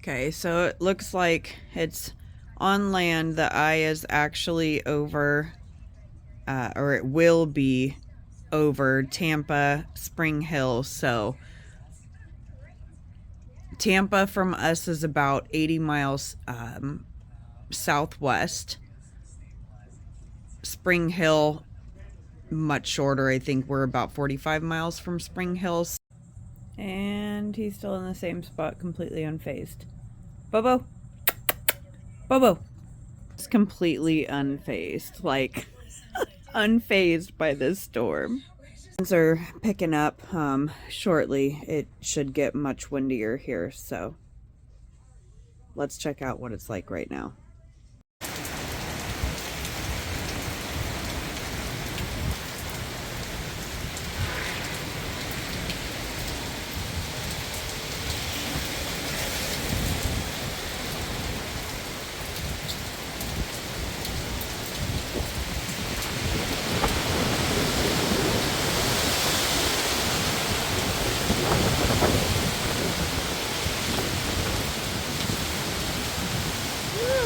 Okay, so it looks like it's on land. The eye is actually over, or it will be over Tampa, Spring Hill. So Tampa from us is about 80 miles southwest. Spring Hill, much shorter. I think we're about 45 miles from Spring Hill. And he's still in the same spot, completely unfazed. Bobo! Bobo! It's completely unfazed, like unfazed by this storm. Winds are picking up shortly. It should get much windier here, so let's check out what it's like right now.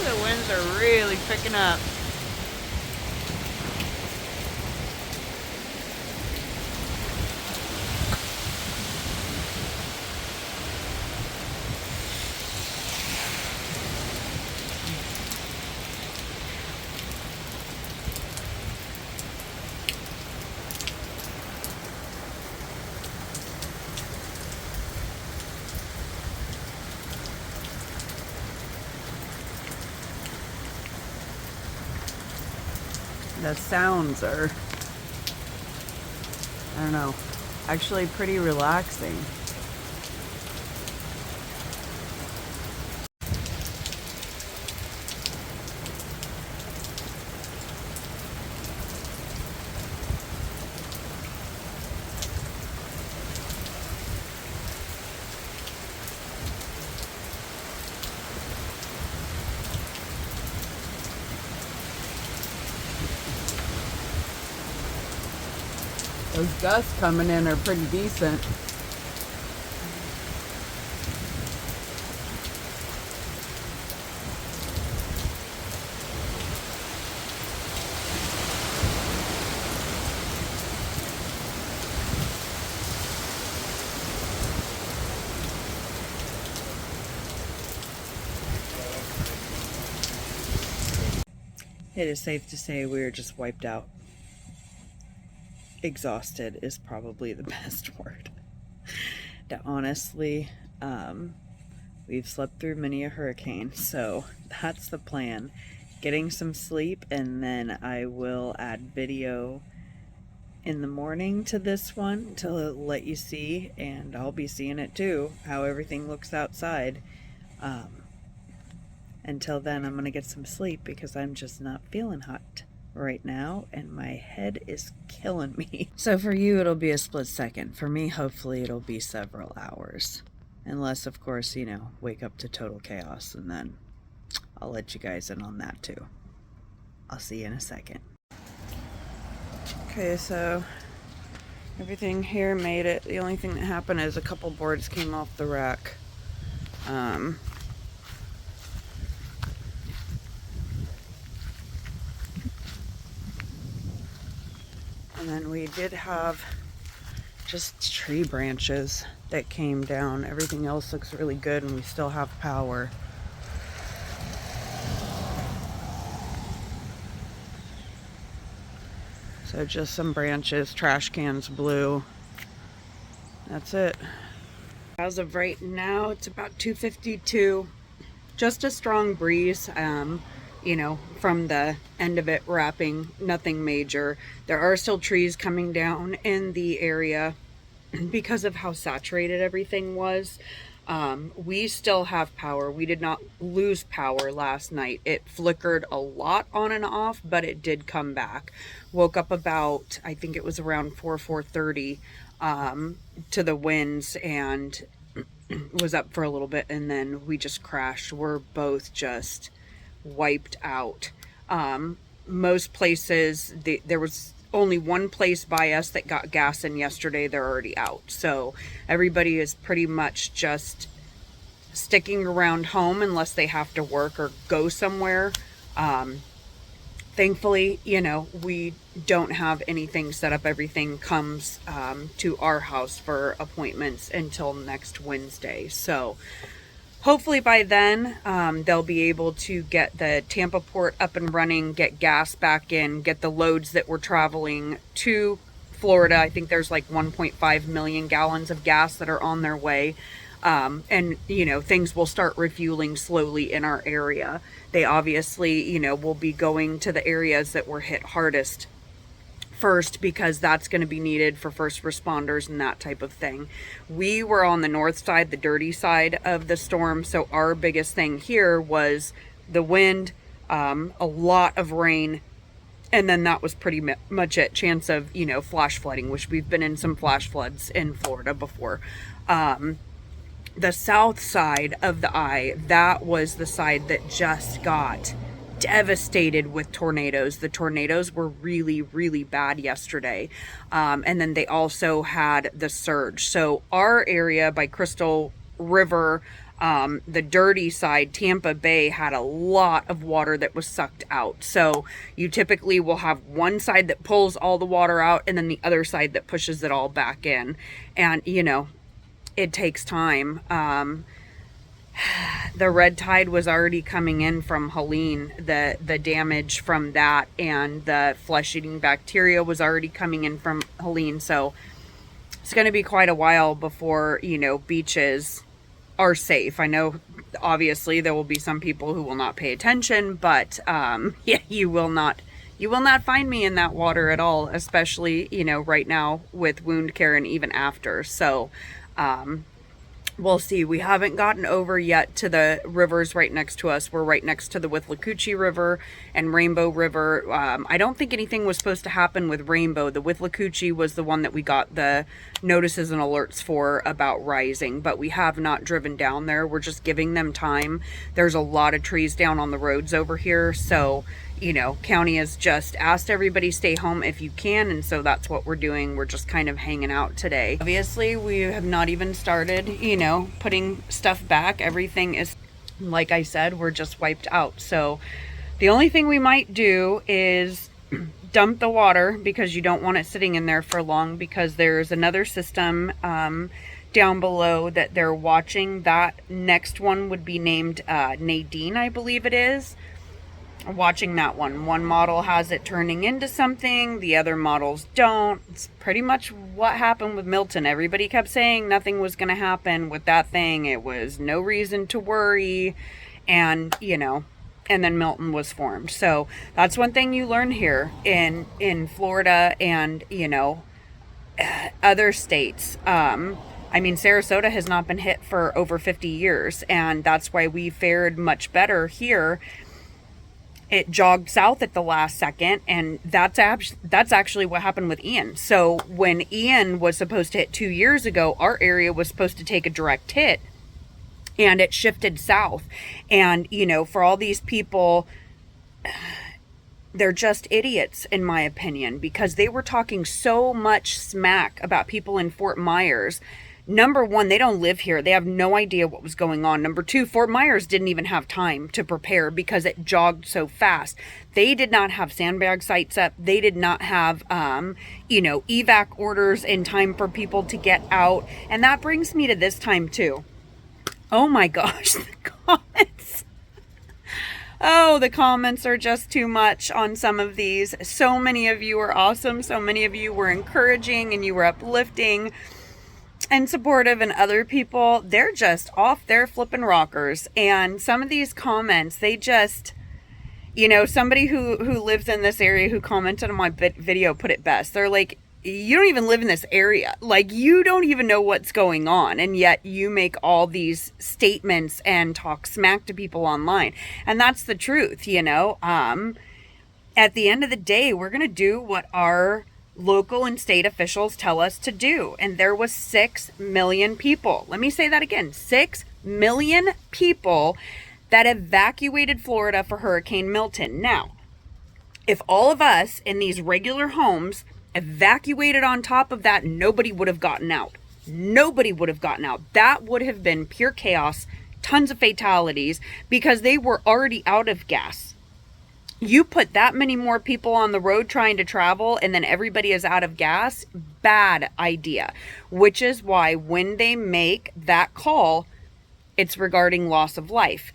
The winds are really picking up. The sounds are, I don't know, actually pretty relaxing. Those gusts coming in are pretty decent. It is safe to say we're just wiped out. Exhausted is probably the best word. Honestly, we've slept through many a hurricane, so that's the plan. Getting some sleep, and then I will add video in the morning to this one to let you see, and I'll be seeing it too, how everything looks outside. Until then, I'm gonna get some sleep because I'm just not feeling hot right now, and my head is killing me. So for you, it'll be a split second. For me, hopefully it'll be several hours. Unless, of course, you know, wake up to total chaos, and then I'll let you guys in on that too. I'll see you in a second. Okay, so everything here made it. The only thing that happened is a couple boards came off the rack. And then we did have just tree branches that came down. Everything else looks really good, and we still have power. So just some branches, trash cans blew. That's it. As of right now, it's about 2:52. Just a strong breeze. You know, from the end of it wrapping, nothing major. There are still trees coming down in the area because of how saturated everything was. We still have power. We did not lose power last night. It flickered a lot on and off, but it did come back. Woke up about, I think it was around 4:30 to the winds, and was up for a little bit, and then we just crashed. We're both just wiped out. Most places, there was only one place by us that got gas in yesterday. They're already out, so everybody is pretty much just sticking around home unless they have to work or go somewhere. Thankfully, you know, we don't have anything set up. Everything comes to our house for appointments until next Wednesday. So hopefully by then they'll be able to get the Tampa port up and running, get gas back in, get the loads that were traveling to Florida. I think there's like 1.5 million gallons of gas that are on their way. And, you know, things will start refueling slowly in our area. They obviously, you know, will be going to the areas that were hit hardest first, because that's going to be needed for first responders and that type of thing. We were on the north side, the dirty side of the storm. So our biggest thing here was the wind, a lot of rain. And then that was pretty much it. Chance of, you know, flash flooding, which we've been in some flash floods in Florida before. The south side of the eye, that was the side that just got devastated with tornadoes. The tornadoes were really, really bad yesterday. And then they also had the surge. So our area by Crystal River, the dirty side, Tampa Bay, had a lot of water that was sucked out. So you typically will have one side that pulls all the water out and then the other side that pushes it all back in. And, you know, it takes time. The red tide was already coming in from Helene, the damage from that, and the flesh-eating bacteria was already coming in from Helene. So it's going to be quite a while before, you know, beaches are safe. I know obviously there will be some people who will not pay attention, but yeah, you will not find me in that water at all, especially, you know, right now with wound care and even after. So we'll see. We haven't gotten over yet to the rivers right next to us. We're right next to the Withlacoochee River and Rainbow River. I don't think anything was supposed to happen with Rainbow. The Withlacoochee was the one that we got the notices and alerts for about rising, but we have not driven down there. We're just giving them time. There's a lot of trees down on the roads over here. So, you know, county has just asked everybody stay home if you can, and so that's what we're doing. We're just kind of hanging out today. Obviously, we have not even started, you know, putting stuff back. Everything is, like I said, we're just wiped out. So the only thing we might do is dump the water, because you don't want it sitting in there for long, because there's another system down below that they're watching. That next one would be named Nadine, I believe it is. Watching that one. One model has it turning into something, the other models don't. It's pretty much what happened with Milton. Everybody kept saying nothing was going to happen with that thing. It was no reason to worry. And, you know, and then Milton was formed. So that's one thing you learn here in Florida and, you know, other states. I mean, Sarasota has not been hit for over 50 years, and that's why we fared much better here. It jogged south at the last second, and that's actually what happened with Ian. So when Ian was supposed to hit 2 years ago, our area was supposed to take a direct hit, and it shifted south. And, you know, for all these people, they're just idiots, in my opinion, because they were talking so much smack about people in Fort Myers. Number one, they don't live here. They have no idea what was going on. Number two, Fort Myers didn't even have time to prepare because it jogged so fast. They did not have sandbag sites up. They did not have, you know, evac orders in time for people to get out. And that brings me to this time too. Oh my gosh, the comments. Oh, the comments are just too much on some of these. So many of you are awesome. So many of you were encouraging and you were uplifting and supportive, and other people, they're just off their flipping rockers. And some of these comments, they just, you know, somebody who lives in this area who commented on my video put it best. They're like, you don't even live in this area. Like, you don't even know what's going on, and yet you make all these statements and talk smack to people online. And that's the truth, you know. At the end of the day, we're going to do what our local and state officials tell us to do. And there was 6 million people. Let me say that again. 6 million people that evacuated Florida for Hurricane Milton. Now, if all of us in these regular homes evacuated on top of that, nobody would have gotten out. Nobody would have gotten out. That would have been pure chaos, tons of fatalities because they were already out of gas. You put that many more people on the road trying to travel and then everybody is out of gas, bad idea. Which is why when they make that call, it's regarding loss of life.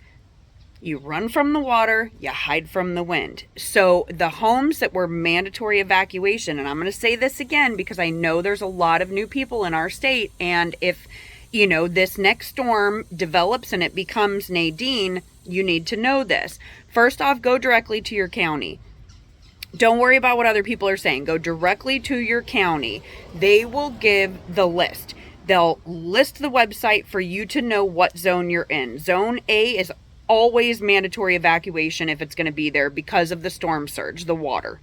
You run from the water, you hide from the wind. So the homes that were mandatory evacuation, and I'm going to say this again because I know there's a lot of new people in our state, and if, you know, this next storm develops and it becomes Nadine, you need to know this. First off, go directly to your county. Don't worry about what other people are saying. Go directly to your county. They will give the list. They'll list the website for you to know what zone you're in. Zone A is always mandatory evacuation if it's going to be there because of the storm surge, the water.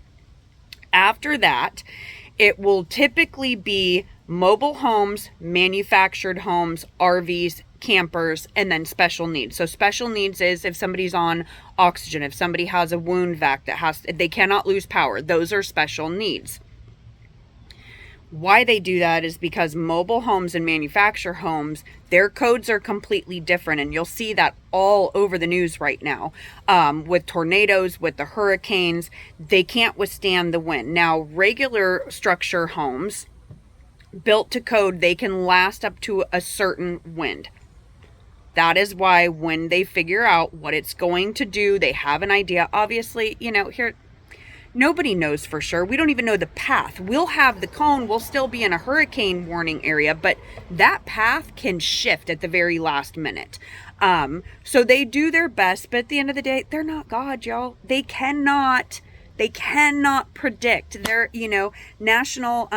After that, it will typically be mobile homes, manufactured homes, RVs, campers, and then special needs. So special needs is if somebody's on oxygen, if somebody has a wound vac they cannot lose power. Those are special needs. Why they do that is because mobile homes and manufactured homes, their codes are completely different. And you'll see that all over the news right now. With tornadoes, with the hurricanes, they can't withstand the wind. Now, regular structure homes built to code, they can last up to a certain wind. That is why when they figure out what it's going to do, they have an idea. Obviously, you know, here, nobody knows for sure. We don't even know the path. We'll have the cone. We'll still be in a hurricane warning area, but that path can shift at the very last minute. So they do their best, but at the end of the day, they're not God, y'all. They cannot predict. They're, you know, national,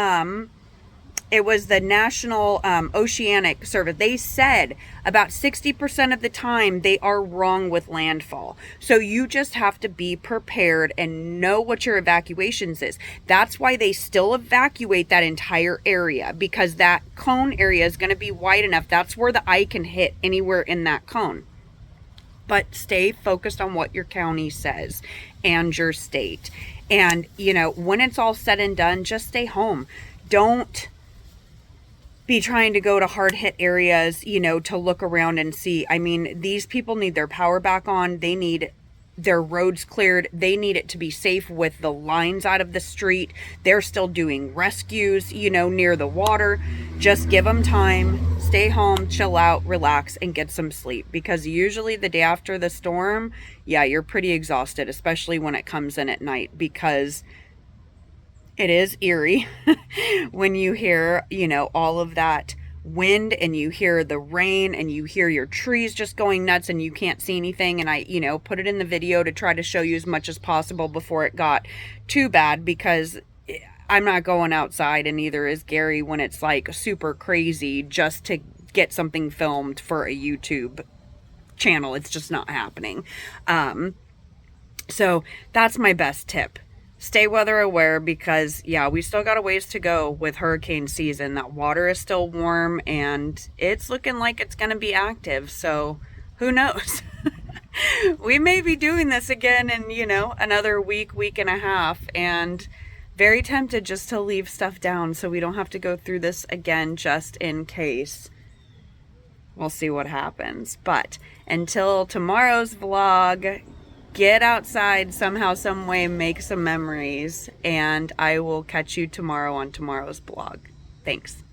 it was the National Oceanic Service. They said about 60% of the time they are wrong with landfall. So you just have to be prepared and know what your evacuations is. That's why they still evacuate that entire area, because that cone area is going to be wide enough. That's where the eye can hit anywhere in that cone. But stay focused on what your county says and your state. And, you know, when it's all said and done, just stay home. Don't be trying to go to hard hit areas, you know, to look around and see. I mean, these people need their power back on. They need their roads cleared. They need it to be safe with the lines out of the street. They're still doing rescues, you know, near the water. Just give them time, stay home, chill out, relax, and get some sleep. Because usually the day after the storm, yeah, you're pretty exhausted, especially when it comes in at night, because it is eerie when you hear, you know, all of that wind and you hear the rain and you hear your trees just going nuts and you can't see anything. And I, you know, put it in the video to try to show you as much as possible before it got too bad, because I'm not going outside, and neither is Gary, when it's like super crazy just to get something filmed for a YouTube channel. It's just not happening. So that's my best tip. Stay weather aware, because yeah, we still got a ways to go with hurricane season. That water is still warm and it's looking like it's going to be active. So who knows? We may be doing this again in, you know, another week and a half, and very tempted just to leave stuff down so we don't have to go through this again, just in case. We'll see what happens. But until tomorrow's vlog, get outside somehow, some way, make some memories, and I will catch you tomorrow on tomorrow's vlog. Thanks.